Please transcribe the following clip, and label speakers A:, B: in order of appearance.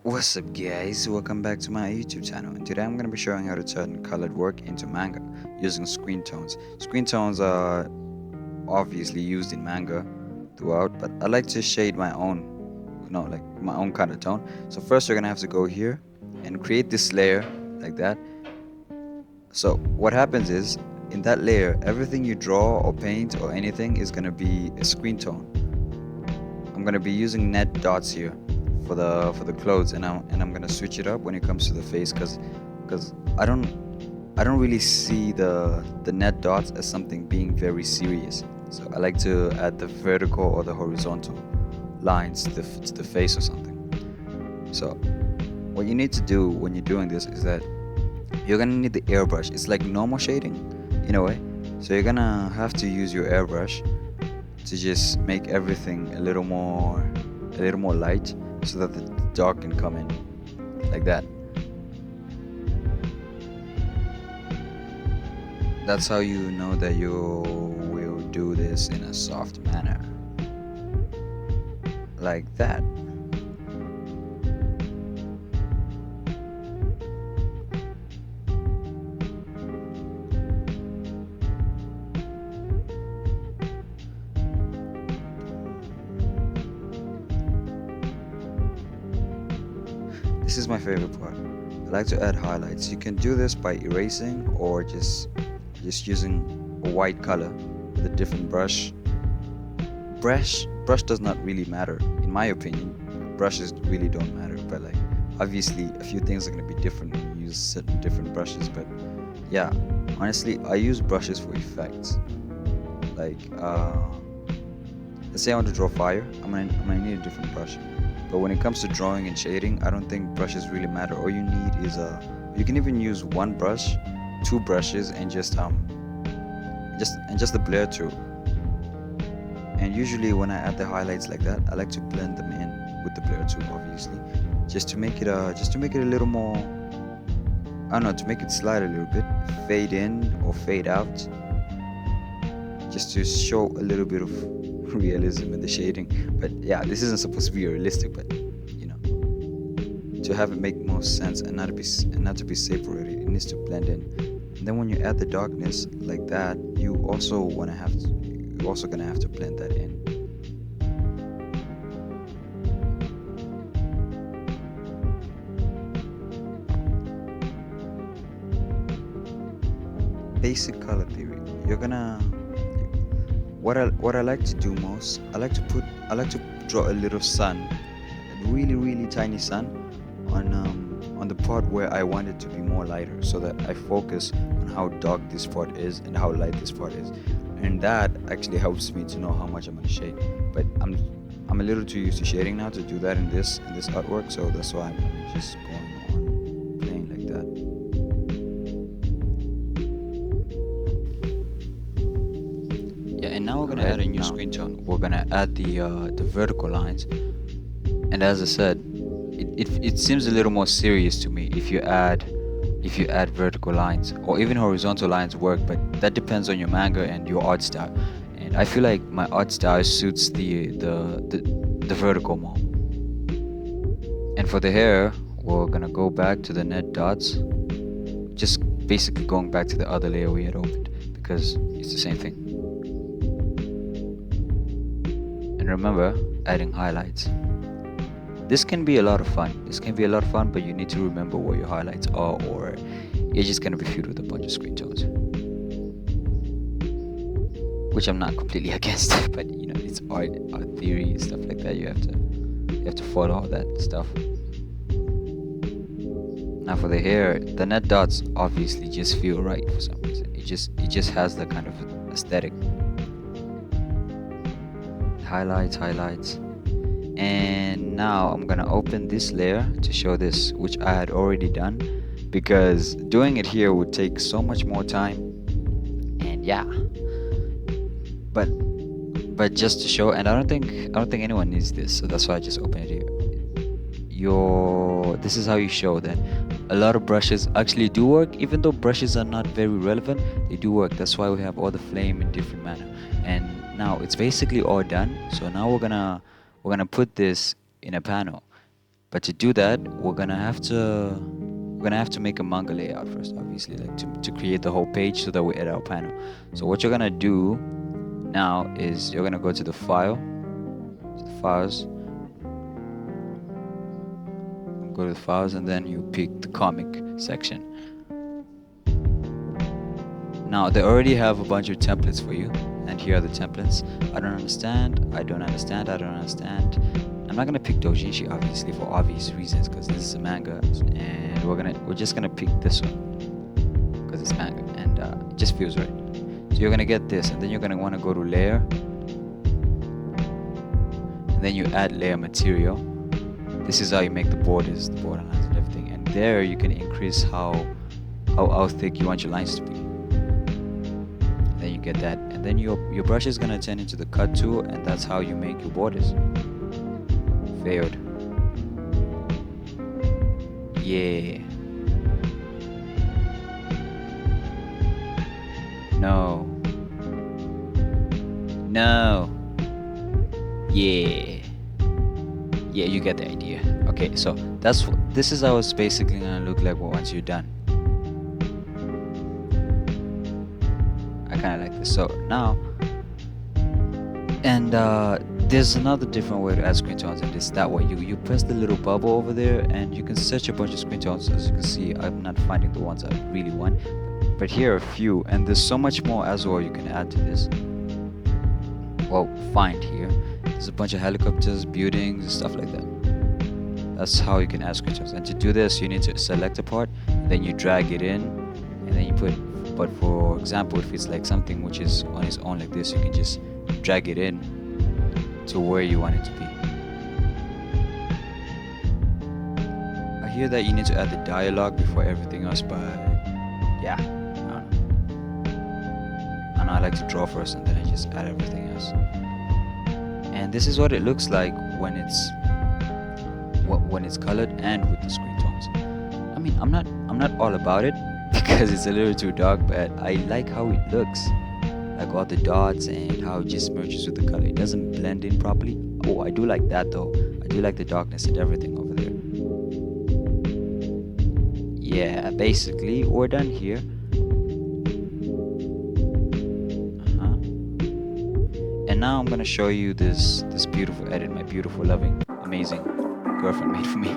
A: What's up guys, welcome back to my YouTube channel, and today I'm going to be showing how to turn colored work into manga using screen tones. Screen tones are obviously used in manga throughout, but I like to shade my own, like my own kind of tone. So first you're going to have to go here and create this layer like that. So what happens is, in that layer, everything you draw or paint or anything is going to be a screen tone. I'm going to be using net dots here for the clothes, and I'm gonna switch it up when it comes to the face, because I don't really see the net dots as something being very serious. So I like to add the vertical or the horizontal lines to the face or something. So what you need to do when you're doing this is that you're gonna need the airbrush. It's like normal shading in a way. So you're gonna have to use your airbrush to just make everything a little more light, so that the dark can come in like that. That's how you know that you will do this in a soft manner, like that. This is my favorite part. I like to add highlights. You can do this by erasing or just using a white color with a different brush. Brush does not really matter in my opinion. Brushes really don't matter, but like obviously a few things are going to be different when you use certain different brushes. But yeah, honestly, I use brushes for effects. Like let's say I want to draw fire, I'm gonna need a different brush. But when it comes to drawing and shading, I don't think brushes really matter. All you need is you can even use one brush, two brushes, and just the blur tool. And usually when I add the highlights like that, I like to blend them in with the blur tool, obviously, just to make it a little more, I don't know, to make it slide a little bit, fade in or fade out, just to show a little bit of realism in the shading. But yeah, this isn't supposed to be realistic, but to have it make more sense and not to be separated, it needs to blend in. And then when you add the darkness like that, you also gonna have to blend that in. Basic color theory. What I like to do most, I like to draw a little sun, a really tiny sun on the part where I want it to be more lighter, so that I focus on how dark this part is and how light this part is, and that actually helps me to know how much I'm gonna shade. But I'm a little too used to shading now to do that in this artwork, so that's why I'm just going on playing like that. Yeah, and now we're gonna add a new screen tone. We're gonna add the vertical lines, and as I said, it seems a little more serious to me if you add vertical lines, or even horizontal lines work, but that depends on your manga and your art style. And I feel like my art style suits the vertical more. And for the hair, we're gonna go back to the net dots, just basically going back to the other layer we had opened, because it's the same thing. And remember, adding highlights. This can be a lot of fun. But you need to remember where your highlights are, or you're just gonna be filled with a bunch of screen tones. Which I'm not completely against, but it's art theory, stuff like that. You have to follow all that stuff. Now for the hair, the net dots obviously just feel right for some reason. It just has that kind of aesthetic. Highlights. And now I'm gonna open this layer to show this, which I had already done, because doing it here would take so much more time. And yeah, but just to show, and I don't think anyone needs this, so that's why I just open it here. This is how you show that a lot of brushes actually do work. Even though brushes are not very relevant, they do work. That's why we have all the flame in different manner. And now it's basically all done. So now we're gonna put this in a panel. But to do that, we're gonna have to make a manga layout first, obviously, like to create the whole page so that we edit our panel. So what you're gonna do now is you're gonna go to the files, go to the files, and then you pick the comic section. Now they already have a bunch of templates for you, and here are the templates. I don't understand. I'm not gonna pick doujinshi, obviously, for obvious reasons, because this is a manga, and we're just gonna pick this one because it's manga, and it just feels right. So you're gonna get this, and then you're gonna want to go to layer, and then you add layer material. This is how you make the borders, the borderlines, and everything. And there you can increase how thick you want your lines to be. And then you get that, and then your brush is gonna turn into the cut tool, and that's how you make your borders. Failed. Yeah. No. Yeah. Yeah, you get the idea. Okay, so this is how it's basically gonna look like once you're done. I kind of like this. So now, and there's another different way to add screen tones, and it's that way. You press the little bubble over there, and you can search a bunch of screen tones. As you can see, I'm not finding the ones I really want, but here are a few, and there's so much more as well you can add to this. Well, find here. There's a bunch of helicopters, buildings, and stuff like that. That's how you can add screen tones. And to do this, you need to select a part, then you drag it in, and then you put. But for example, if it's like something which is on its own like this, you can just drag it in to where you want it to be. I hear that you need to add the dialogue before everything else, but yeah, I don't know. I like to draw first, and then I just add everything else. And this is what it looks like when it's colored and with the screen tones. I mean, I'm not all about it because it's a little too dark, but I like how it looks. Like all the dots and how it just merges with the color. It doesn't blend in properly. Oh, I do like that though. I do like the darkness and everything over there. Yeah, basically we're done here. And now I'm gonna show you this beautiful edit my beautiful, loving, amazing girlfriend made for me.